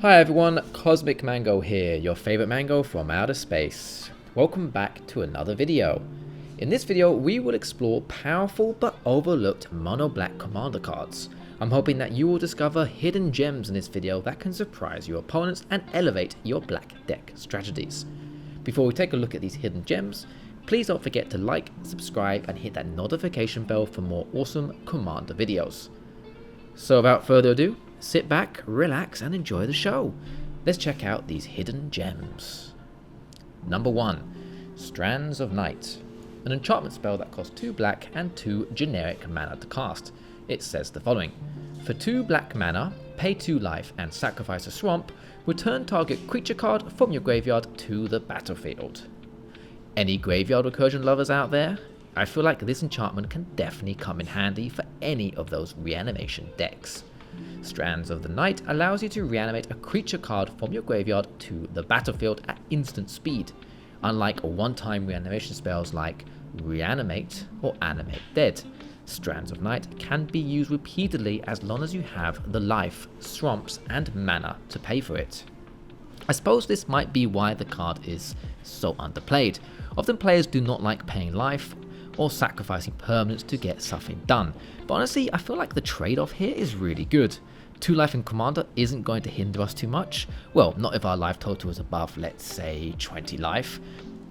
Hi everyone, Cosmic Mango here, your favorite mango from outer space. Welcome back to another video. In this video, we will explore powerful but overlooked mono black commander cards. I'm hoping that you will discover hidden gems in this video that can surprise your opponents and elevate your black deck strategies. Before we take a look at these hidden gems, please don't forget to like, subscribe and hit that notification bell for more awesome commander videos. So without further ado, sit back, relax and enjoy the show. Let's check out these hidden gems. Number 1. Strands of Night. An enchantment spell that costs 2 black and 2 generic mana to cast. It says the following. For 2 black mana, pay 2 life and sacrifice a swamp, return target creature card from your graveyard to the battlefield. Any graveyard recursion lovers out there? I feel like this enchantment can definitely come in handy for any of those reanimation decks. Strands of the Night allows you to reanimate a creature card from your graveyard to the battlefield at instant speed, unlike one-time reanimation spells like Reanimate or Animate Dead. Strands of Night can be used repeatedly as long as you have the life, swamps and mana to pay for it. I suppose this might be why the card is so underplayed. Often players do not like paying life or sacrificing permanents to get something done, but honestly I feel like the trade-off here is really good. 2 life in Commander isn't going to hinder us too much, well not if our life total is above let's say 20 life.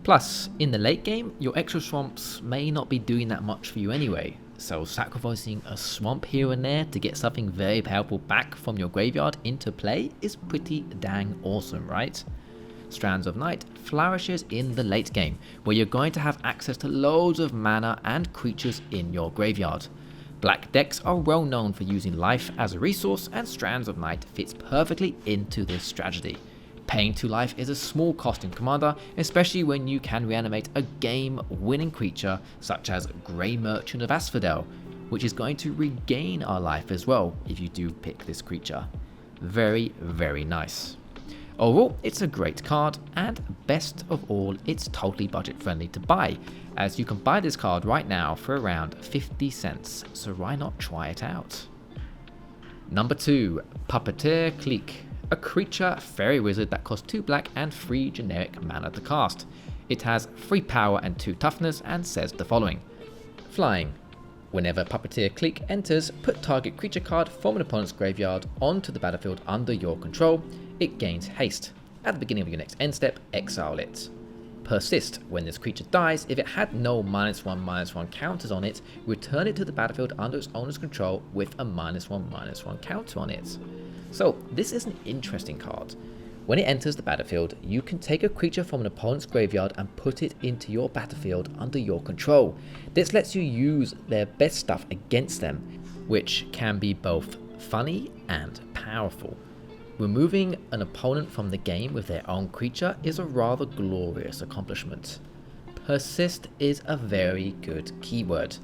Plus in the late game your extra swamps may not be doing that much for you anyway, so sacrificing a swamp here and there to get something very powerful back from your graveyard into play is pretty dang awesome, right? Strands of Night flourishes in the late game, where you're going to have access to loads of mana and creatures in your graveyard. Black decks are well known for using life as a resource, and Strands of Night fits perfectly into this strategy. Paying 2 life is a small cost in Commander, especially when you can reanimate a game-winning creature such as Grey Merchant of Asphodel, which is going to regain our life as well if you do pick this creature. Very, very nice. Overall, it's a great card, and best of all, it's totally budget friendly to buy, as you can buy this card right now for around 50 cents, so why not try it out? Number 2. Puppeteer Clique. A creature fairy wizard that costs 2 black and 3 generic mana to cast. It has 3 power and 2 toughness and says the following. Flying. Whenever Puppeteer Clique enters, put target creature card from an opponent's graveyard onto the battlefield under your control. It gains haste. At the beginning of your next end step, exile it. Persist. When this creature dies, if it had no -1/-1 counters on it, return it to the battlefield under its owner's control with a -1/-1 counter on it. So this is an interesting card. When it enters the battlefield, you can take a creature from an opponent's graveyard and put it into your battlefield under your control. This lets you use their best stuff against them, which can be both funny and powerful. Removing an opponent from the game with their own creature is a rather glorious accomplishment. Persist is a very good keyword.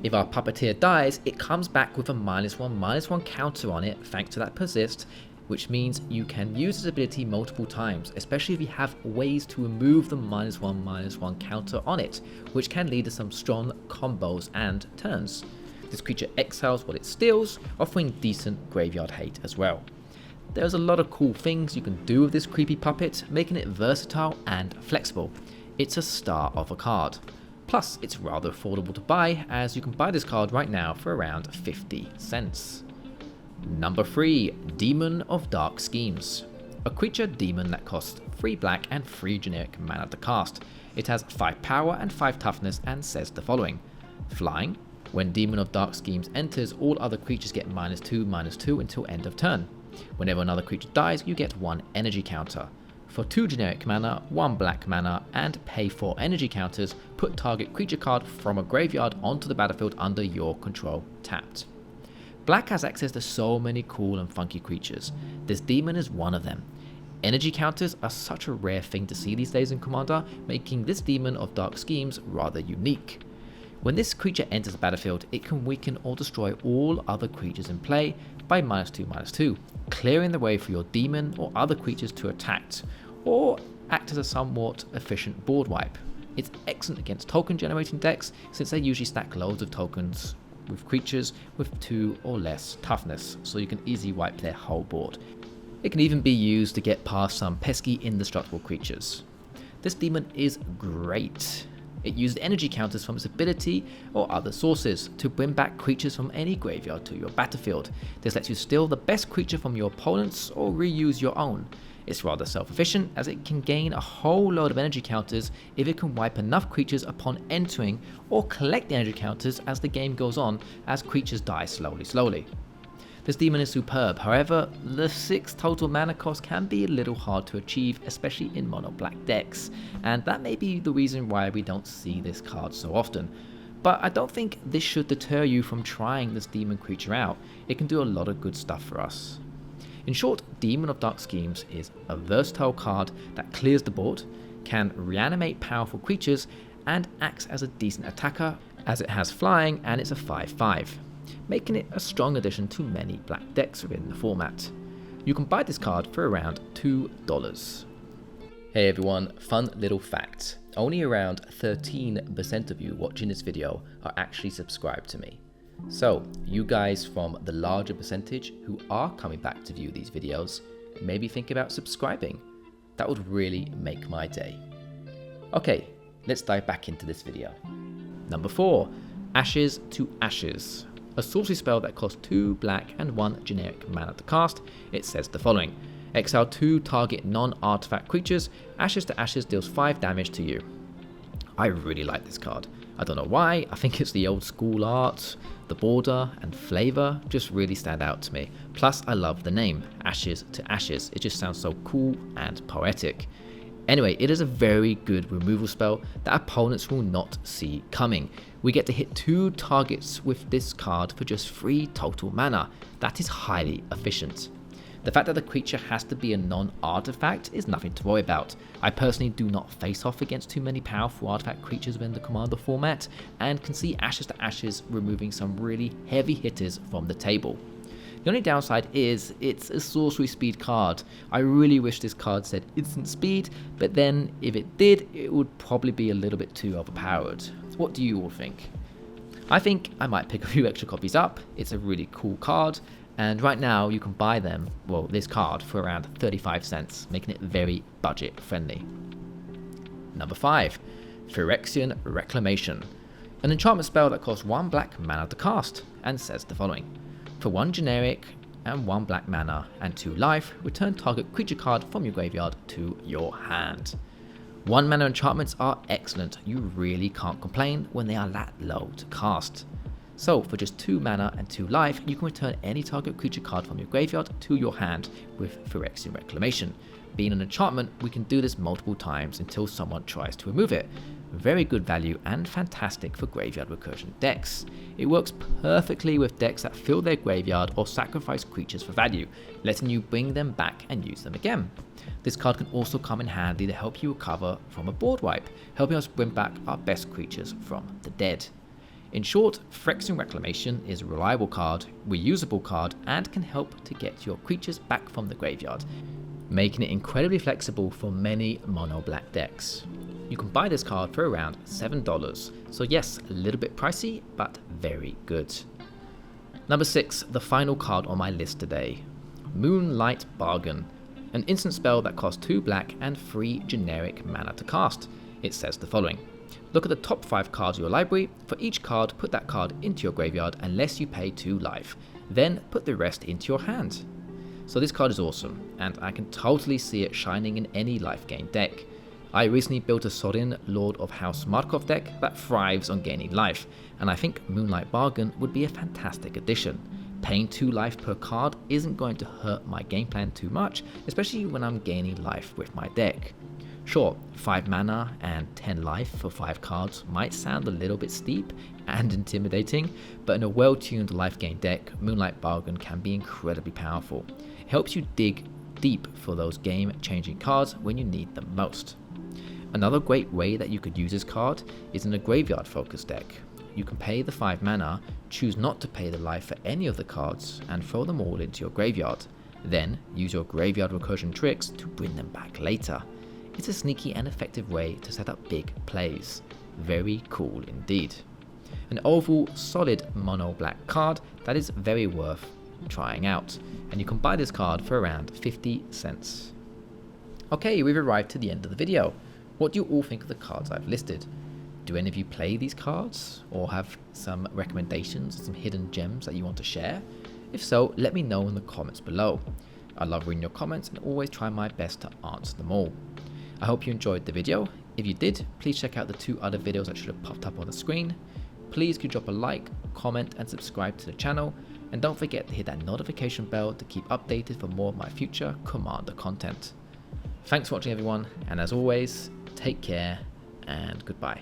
If our Puppeteer dies, it comes back with a -1/-1 counter on it thanks to that persist, which means you can use this ability multiple times, especially if you have ways to remove the -1/-1 counter on it, which can lead to some strong combos and turns. This creature exiles what it steals, offering decent graveyard hate as well. There's a lot of cool things you can do with this creepy puppet, making it versatile and flexible. It's a star of a card. Plus, it's rather affordable to buy, as you can buy this card right now for around 50 cents. Number 3. Demon of Dark Schemes. A creature demon that costs 3 black and 3 generic mana to cast. It has 5 power and 5 toughness and says the following. Flying. When Demon of Dark Schemes enters, all other creatures get -2/-2 until end of turn. Whenever another creature dies, you get 1 energy counter. For 2 generic mana, 1 black mana, and pay 4 energy counters, put target creature card from a graveyard onto the battlefield under your control tapped. Black has access to so many cool and funky creatures. This demon is one of them. Energy counters are such a rare thing to see these days in Commander, making this Demon of Dark Schemes rather unique. When this creature enters the battlefield, it can weaken or destroy all other creatures in play by -2/-2, clearing the way for your demon or other creatures to attack, or act as a somewhat efficient board wipe. It's excellent against token generating decks, since they usually stack loads of tokens with creatures with 2 or less toughness, so you can easily wipe their whole board. It can even be used to get past some pesky indestructible creatures. This demon is great. It used energy counters from its ability or other sources to bring back creatures from any graveyard to your battlefield. This lets you steal the best creature from your opponents or reuse your own. It's rather self-efficient as it can gain a whole load of energy counters if it can wipe enough creatures upon entering or collect the energy counters as the game goes on as creatures die slowly. This demon is superb, however, the 6 total mana cost can be a little hard to achieve, especially in mono black decks, and that may be the reason why we don't see this card so often. But I don't think this should deter you from trying this demon creature out. It can do a lot of good stuff for us. In short, Demon of Dark Schemes is a versatile card that clears the board, can reanimate powerful creatures, and acts as a decent attacker as it has flying and it's a 5/5. Making it a strong addition to many black decks within the format. You can buy this card for around $2. Hey everyone, fun little fact. Only around 13% of you watching this video are actually subscribed to me. So, you guys from the larger percentage who are coming back to view these videos, maybe think about subscribing. That would really make my day. Okay, let's dive back into this video. Number 4, Ashes to Ashes. A sorcery spell that costs 2 black and 1 generic mana to cast. It says the following: exile 2 target non-artifact creatures, Ashes to Ashes deals 5 damage to you. I really like this card. I don't know why, I think it's the old school art, the border and flavour just really stand out to me. Plus I love the name, Ashes to Ashes, it just sounds so cool and poetic. Anyway, it is a very good removal spell that opponents will not see coming. We get to hit 2 targets with this card for just 3 total mana. That is highly efficient. The fact that the creature has to be a non-artifact is nothing to worry about. I personally do not face off against too many powerful artifact creatures within the Commander format, and can see Ashes to Ashes removing some really heavy hitters from the table. The only downside is it's a sorcery speed card. I really wish this card said instant speed, but then if it did, it would probably be a little bit too overpowered. What do you all think? I think I might pick a few extra copies up. It's a really cool card, and right now you can buy them, well, this card, for around 35 cents, making it very budget friendly. Number 5, Phyrexian Reclamation. An enchantment spell that costs 1 black mana to cast, and says the following: for 1 generic and 1 black mana and 2 life, return target creature card from your graveyard to your hand. 1 mana enchantments are excellent, you really can't complain when they are that low to cast. So for just 2 mana and 2 life, you can return any target creature card from your graveyard to your hand with Phyrexian Reclamation. Being an enchantment, we can do this multiple times until someone tries to remove it. Very good value and fantastic for graveyard recursion decks. It works perfectly with decks that fill their graveyard or sacrifice creatures for value, letting you bring them back and use them again. This card can also come in handy to help you recover from a board wipe, helping us bring back our best creatures from the dead. In short, Phyrexian Reclamation is a reliable card, reusable card, and can help to get your creatures back from the graveyard, making it incredibly flexible for many mono black decks. You can buy this card for around $7, so yes, a little bit pricey, but very good. Number 6, the final card on my list today, Moonlight Bargain. An instant spell that costs 2 black and 3 generic mana to cast. It says the following: look at the top 5 cards of your library, for each card put that card into your graveyard unless you pay 2 life, then put the rest into your hand. So this card is awesome, and I can totally see it shining in any life gain deck. I recently built a Sorin Lord of House Markov deck that thrives on gaining life, and I think Moonlight Bargain would be a fantastic addition. Paying 2 life per card isn't going to hurt my game plan too much, especially when I'm gaining life with my deck. Sure, 5 mana and 10 life for 5 cards might sound a little bit steep and intimidating, but in a well-tuned life gain deck, Moonlight Bargain can be incredibly powerful. It helps you dig deep for those game-changing cards when you need them most. Another great way that you could use this card is in a graveyard-focused deck. You can pay the 5 mana, choose not to pay the life for any of the cards, and throw them all into your graveyard. Then, use your graveyard recursion tricks to bring them back later. It's a sneaky and effective way to set up big plays. Very cool indeed. An overall solid mono black card that is very worth trying out, and you can buy this card for around 50 cents. Okay, we've arrived to the end of the video. What do you all think of the cards I've listed? Do any of you play these cards, or have some recommendations, some hidden gems that you want to share? If so, let me know in the comments below. I love reading your comments and always try my best to answer them all. I hope you enjoyed the video. If you did, please check out the 2 other videos that should have popped up on the screen. Please could drop a like, comment and subscribe to the channel, and don't forget to hit that notification bell to keep updated for more of my future Commander content. Thanks for watching everyone, and as always, take care and goodbye.